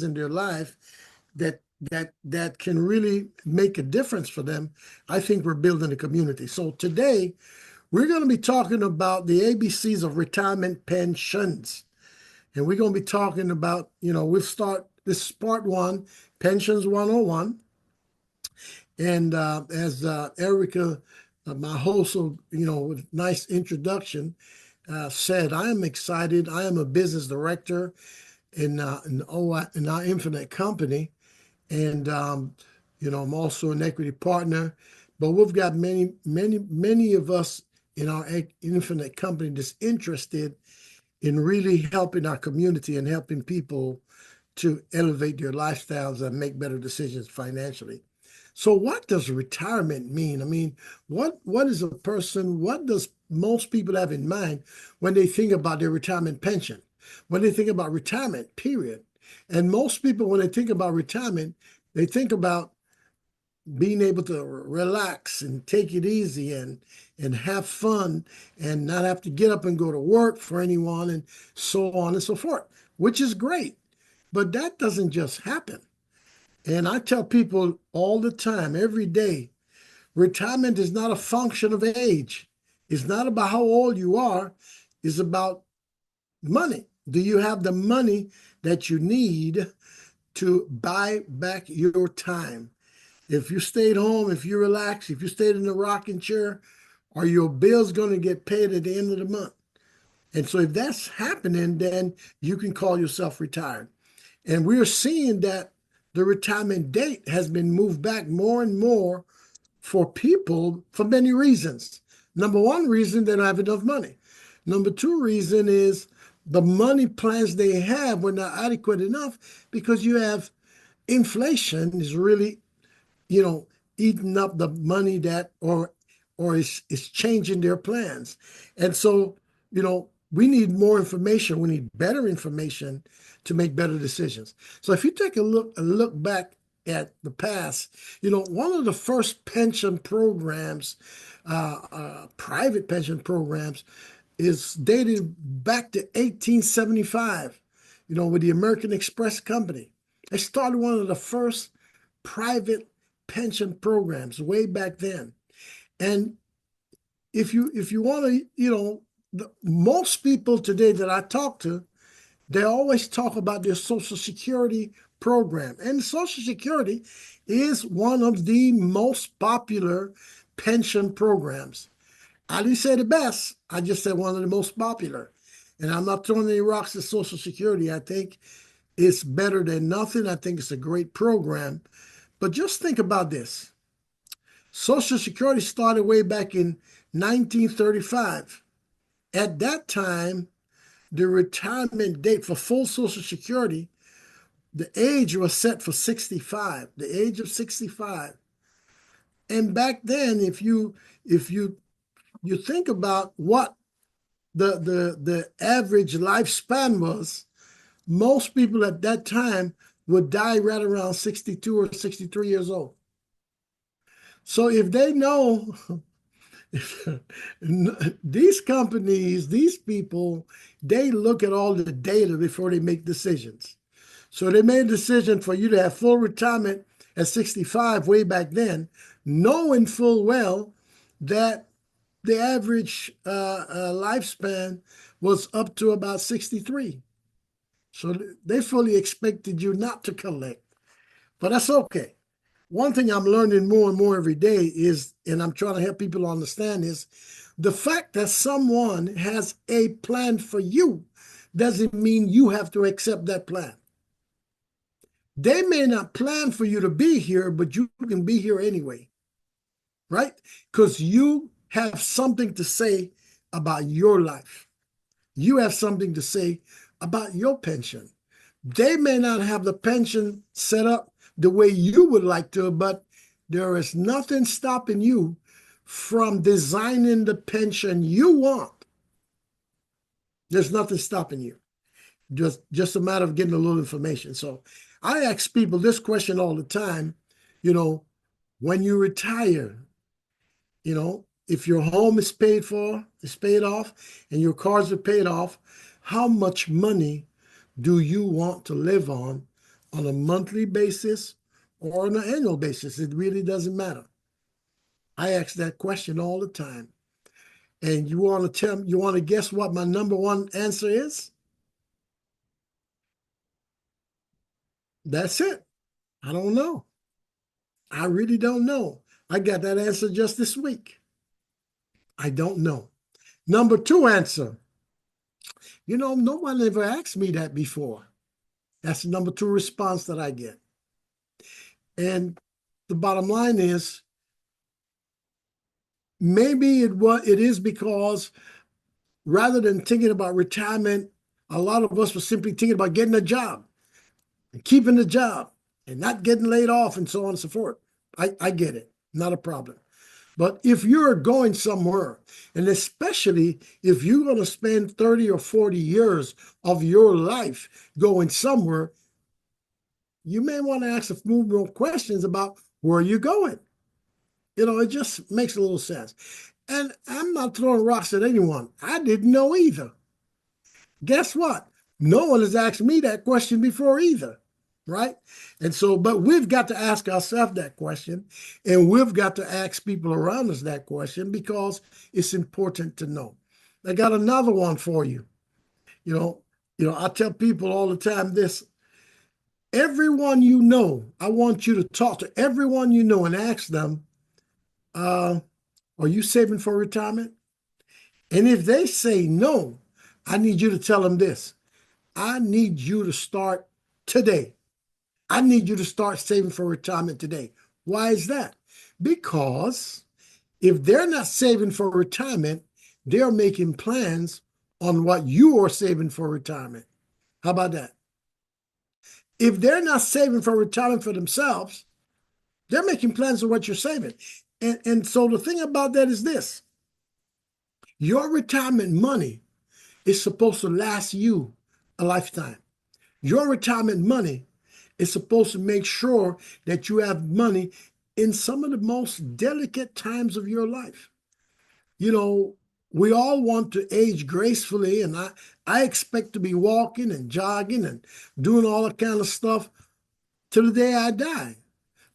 in their life that can really make a difference for them, I think we're building a community. So today we're going to be talking about the ABCs of retirement pensions. And we're going to be talking about, this is part one, Pensions 101. And as Erica, my host, with nice introduction, said, I am excited. I am a business director in our Infinite company. And, I'm also an equity partner. But we've got many of us in our Infinite company that's interested in really helping our community and helping people to elevate their lifestyles and make better decisions financially. So what does retirement mean? I mean, what is what does most people have in mind when they think about their retirement pension? When they think about retirement, period. And most people, when they think about retirement, they think about being able to relax and take it easy and have fun and not have to get up and go to work for anyone and so on and so forth, which is great. But that doesn't just happen. And I tell people all the time, every day, retirement is not a function of age. It's not about how old you are. It's about money. Do you have the money that you need to buy back your time? If you stayed home, if you relax, if you stayed in the rocking chair, are your bills going to get paid at the end of the month? And so if that's happening, then you can call yourself retired. And we're seeing that the retirement date has been moved back more and more for people for many reasons. Number one reason, they don't have enough money. Number two reason is the money plans they have were not adequate enough because you have inflation is really, eating up the money that or is changing their plans. And so, we need more information. We need better information to make better decisions. So if you take a look back at the past, one of the first pension programs, private pension programs, is dated back to 1875, with the American Express Company. They started one of the first private pension programs way back then. And if you want to, most people today that I talk to, they always talk about their Social Security program. And Social Security is one of the most popular pension programs. I didn't say the best. I just said one of the most popular. And I'm not throwing any rocks at Social Security. I think it's better than nothing. I think it's a great program. But just think about this. Social Security started way back in 1935. At that time, the retirement date for full Social Security, the age was set for 65, the age of 65. And back then, if you think about what the average lifespan was, most people at that time would die right around 62 or 63 years old. So if they know, these companies, these people, they look at all the data before they make decisions. So they made a decision for you to have full retirement at 65 way back then, knowing full well that the average lifespan was up to about 63. So they fully expected you not to collect, but that's okay. One thing I'm learning more and more every day is, and I'm trying to help people understand, is the fact that someone has a plan for you doesn't mean you have to accept that plan. They may not plan for you to be here, but you can be here anyway, right? Because you have something to say about your life. You have something to say about your pension. They may not have the pension set up the way you would like to, but there is nothing stopping you from designing the pension you want. There's nothing stopping you. Just a matter of getting a little information. So I ask people this question all the time, when you retire, if your home is paid off, and your cars are paid off, how much money do you want to live on on a monthly basis or on an annual basis. It really doesn't matter. I ask that question all the time. And you want to guess what my number one answer is? That's it. I don't know. I really don't know. I got that answer just this week. I don't know. Number two answer. No one ever asked me that before. That's the number two response that I get. And the bottom line is, maybe it is because rather than thinking about retirement, a lot of us were simply thinking about getting a job and keeping the job and not getting laid off and so on and so forth. I get it. Not a problem. But if you're going somewhere, and especially if you're going to spend 30 or 40 years of your life going somewhere, you may want to ask a few more questions about where you're going. It just makes a little sense. And I'm not throwing rocks at anyone. I didn't know either. Guess what? No one has asked me that question before either, right? And so, but we've got to ask ourselves that question, and we've got to ask people around us that question because it's important to know. I got another one for you. I tell people all the time this. Everyone you know, I want you to talk to everyone you know and ask them, are you saving for retirement? And if they say no, I need you to tell them this. I need you to start today. I need you to start saving for retirement today. Why is that? Because if they're not saving for retirement, they're making plans on what you are saving for retirement. How about that? If they're not saving for retirement for themselves, they're making plans on what you're saving. And so the thing about that is this. Your retirement money is supposed to last you a lifetime. Your retirement money is supposed to make sure that you have money in some of the most delicate times of your life. We all want to age gracefully, and I expect to be walking and jogging and doing all that kind of stuff till the day I die.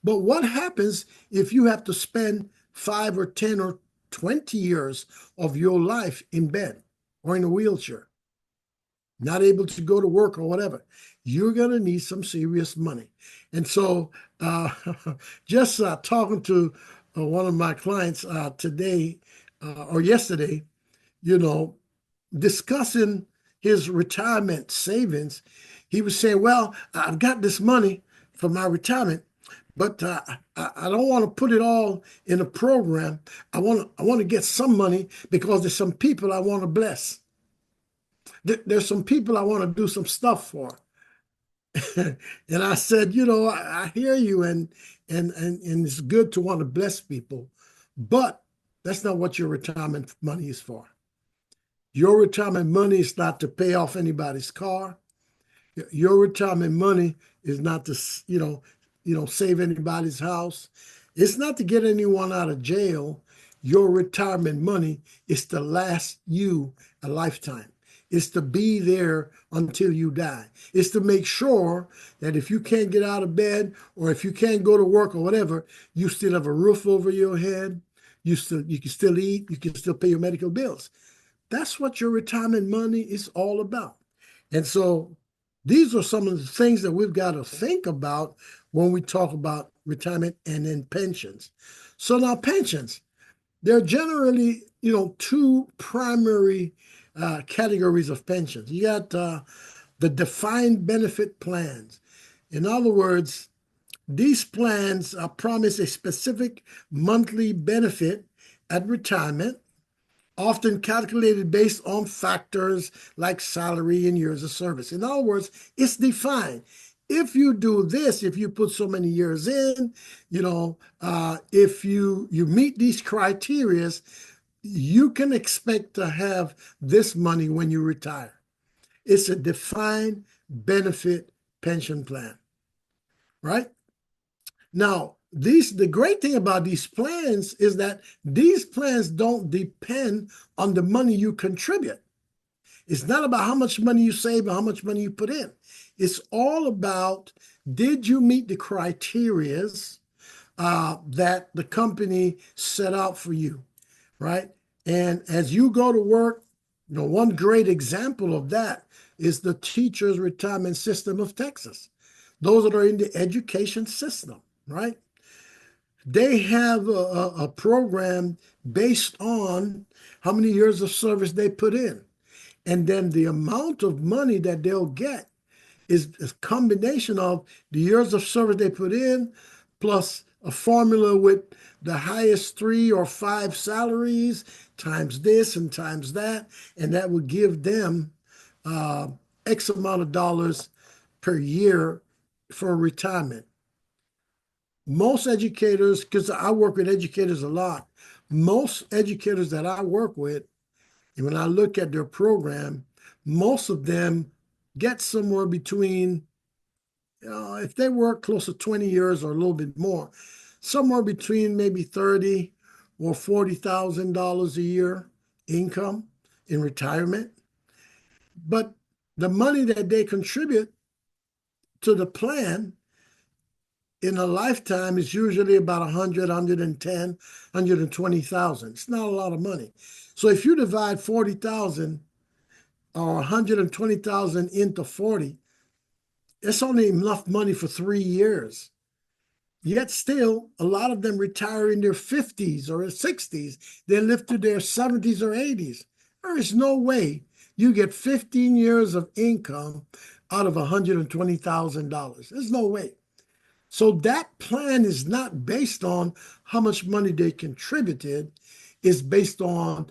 But what happens if you have to spend 5 or 10 or 20 years of your life in bed or in a wheelchair, not able to go to work or whatever? You're going to need some serious money. And so just talking to one of my clients today or yesterday, discussing his retirement savings, he was saying, well, I've got this money for my retirement, but I don't want to put it all in a program. I want to get some money because there's some people I want to bless. There's some people I want to do some stuff for. And I said, I hear you, and it's good to want to bless people, but that's not what your retirement money is for. Your retirement money is not to pay off anybody's car. Your retirement money is not to, save anybody's house. It's not to get anyone out of jail. Your retirement money is to last you a lifetime. It's to be there until you die. It's to make sure that if you can't get out of bed or if you can't go to work or whatever, you still have a roof over your head. You can still eat. You can still pay your medical bills. That's what your retirement money is all about. And so these are some of the things that we've got to think about when we talk about retirement and then pensions. So now pensions, there are generally, two primary categories of pensions. You got the defined benefit plans. In other words, these plans promise a specific monthly benefit at retirement, often calculated based on factors like salary and years of service. In other words, it's defined. If you do this, if you put so many years in, if you meet these criteria, you can expect to have this money when you retire. It's a defined benefit pension plan, right? Now, the great thing about these plans is that these plans don't depend on the money you contribute. It's not about how much money you save or how much money you put in. It's all about Did you meet the criterias that the company set out for you, right? And as you go to work, one great example of that is the Teachers Retirement System of Texas. Those that are in the education system, right? They have a program based on how many years of service they put in. And then the amount of money that they'll get is a combination of the years of service they put in plus a formula with the highest 3 or 5 salaries times this and times that. And that will give them X amount of dollars per year for retirement. Most educators, because I work with educators a lot, most educators that I work with, and when I look at their program, most of them get somewhere between, if they work close to 20 years or a little bit more, somewhere between maybe $30,000 or $40,000 a year income in retirement. But the money that they contribute to the plan in a lifetime is usually about 100, 110, 120,000. It's not a lot of money. So if you divide 40,000 or 120,000 into 40, it's only enough money for 3 years. Yet still, a lot of them retire in their 50s or 60s. They live to their 70s or 80s. There is no way you get 15 years of income out of $120,000. There's no way. So that plan is not based on how much money they contributed. It's based on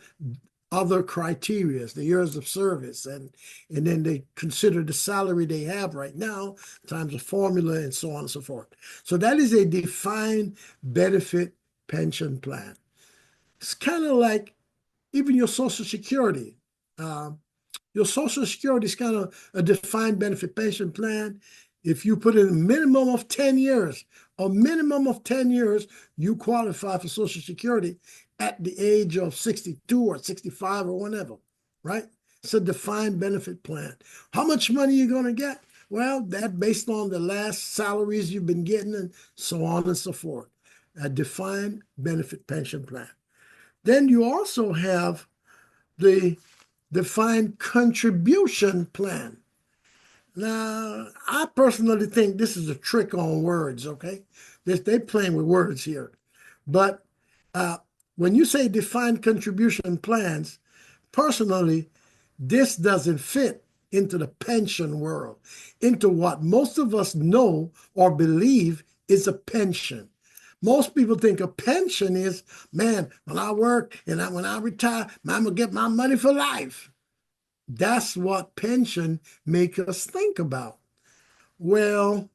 other criteria, the years of service, and then they consider the salary they have right now times a formula and so on and so forth. So that is a defined benefit pension plan. It's kind of like even your Social Security. Your Social Security is kind of a defined benefit pension plan. If you put in a minimum of 10 years, you qualify for Social Security at the age of 62 or 65 or whatever, right? It's a defined benefit plan. How much money are you going to get? Well, that's based on the last salaries you've been getting and so on and so forth. A defined benefit pension plan. Then you also have the defined contribution plan. Now, I personally think this is a trick on words, okay? They're playing with words here. But when you say defined contribution plans, personally, this doesn't fit into the pension world, into what most of us know or believe is a pension. Most people think a pension is, man, when I work and when I retire, I'm going to get my money for life. That's what pension make us think about. Well,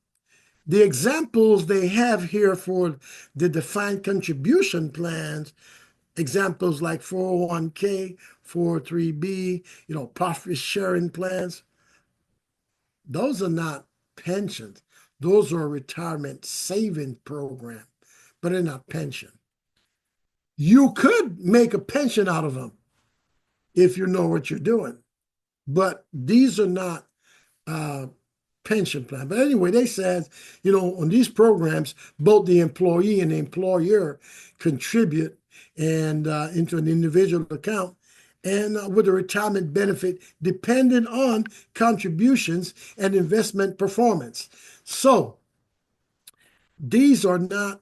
the examples they have here for the defined contribution plans, examples like 401k, 403b, profit sharing plans, those are not pensions. Those are a retirement saving program, but they're not pension. You could make a pension out of them if you know what you're doing. But these are not pension plans. But anyway, they said, on these programs, both the employee and the employer contribute and into an individual account and with a retirement benefit dependent on contributions and investment performance. So these are not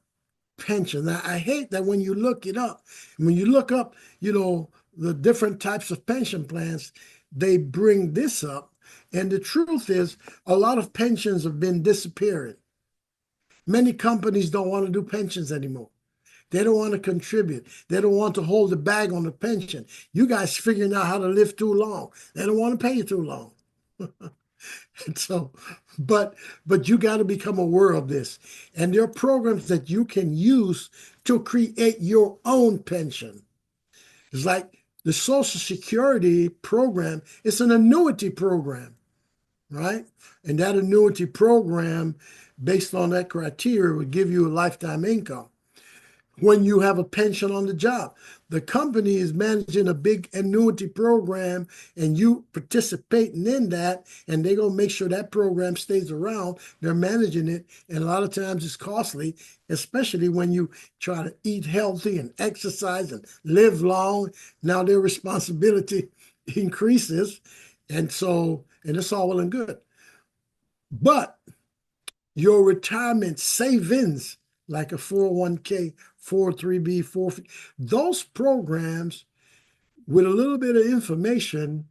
pension. Now, I hate that when you look it up, the different types of pension plans, they bring this up. And the truth is, a lot of pensions have been disappearing. Many companies don't want to do pensions anymore. They don't want to contribute. They don't want to hold the bag on the pension. You guys figuring out how to live too long. They don't want to pay you too long. And so, but you got to become aware of this. And there are programs that you can use to create your own pension. It's like the Social Security program, it's an annuity program, right? And that annuity program, based on that criteria, would give you a lifetime income. when you have a pension on the job. The company is managing a big annuity program and you participating in that, and they're going to make sure that program stays around. They're managing it. And a lot of times it's costly, especially when you try to eat healthy and exercise and live long. Now their responsibility increases. And it's all well and good. But your retirement savings, like a 401k, 403b, 4, those programs with a little bit of information,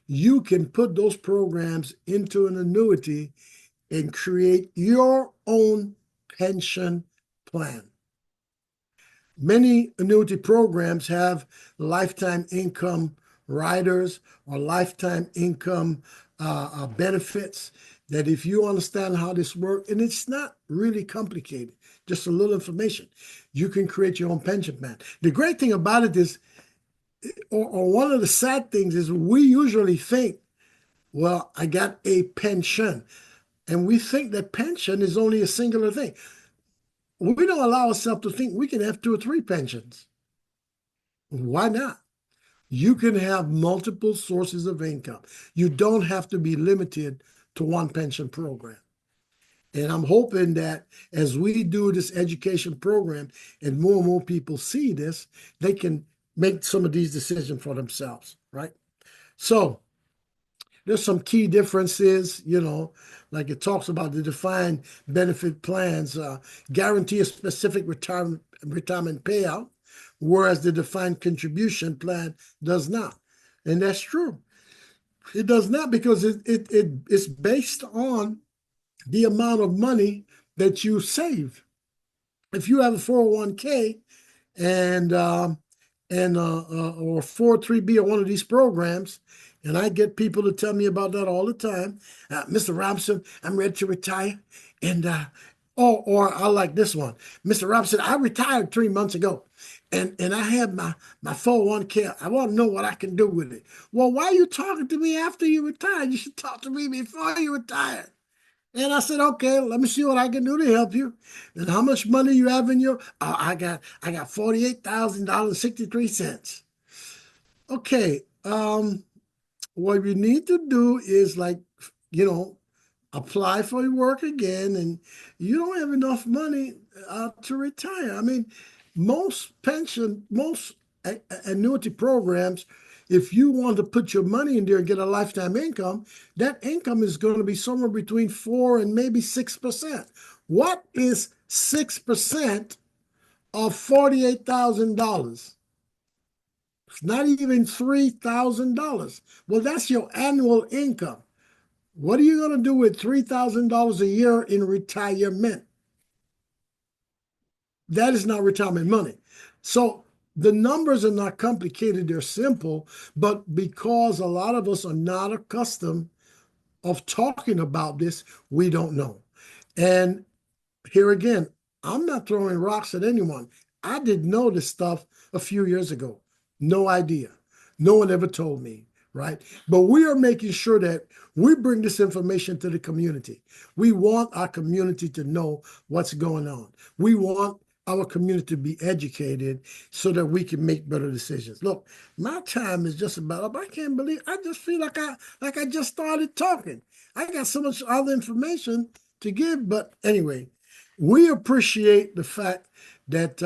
you can put those programs into an annuity and create your own pension plan. Many annuity programs have lifetime income riders or lifetime income benefits that if you understand how this works, and it's not really complicated, just a little information, you can create your own pension plan. The great thing about it is, or one of the sad things is, we usually think, well, I got a pension. And we think that pension is only a singular thing. We don't allow ourselves to think we can have two or three pensions. Why not? You can have multiple sources of income. You don't have to be limited to one pension program. And I'm hoping that as we do this education program and more people see this, they can make some of these decisions for themselves, right? So there's some key differences, like it talks about the defined benefit plans, guarantee a specific retirement payout, whereas the defined contribution plan does not. And that's true. It does not, because it's based on the amount of money that you save. If you have a 401k and or 403b or one of these programs, and I get people to tell me about that all the time. Mr. Robinson, I'm ready to retire. And or I like this one. Mr. Robinson, I retired 3 months ago. And I have my 401k. I want to know what I can do with it. Well, why are you talking to me after you retired? You should talk to me before you retired. And I said, okay, let me see what I can do to help you. And how much money you have in your? I got $48,000.63. Okay. What you need to do is, like, apply for work again, and you don't have enough money to retire. I mean, most annuity programs, if you want to put your money in there and get a lifetime income, that income is going to be somewhere between 4 and maybe 6%. What is 6% of $48,000? It's not even $3,000. Well, that's your annual income. What are you going to do with $3,000 a year in retirement? That is not retirement money. So the numbers are not complicated, they're simple, but because a lot of us are not accustomed of talking about this, we don't know. And here again, I'm not throwing rocks at anyone. I didn't know this stuff a few years ago. No idea. No one ever told me, right? But we are making sure that we bring this information to the community. We want our community to know what's going on. We want our community to be educated so that we can make better decisions. Look, my time is just about up. I can't believe, I just feel like I just started talking. I got so much other information to give, but anyway, we appreciate the fact that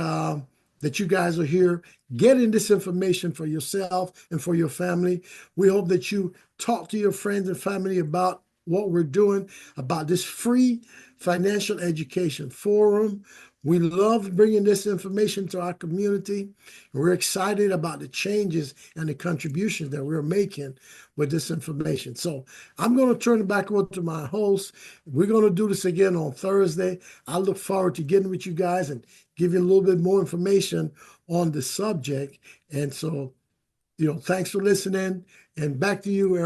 that you guys are here getting this information for yourself and for your family. We hope that you talk to your friends and family about what we're doing, about this free financial education forum. We love bringing this information to our community. We're excited about the changes and the contributions that we're making with this information. So I'm going to turn it back over to my host. We're going to do this again on Thursday. I look forward to getting with you guys and give you a little bit more information on the subject. And so, thanks for listening. And back to you, Eric.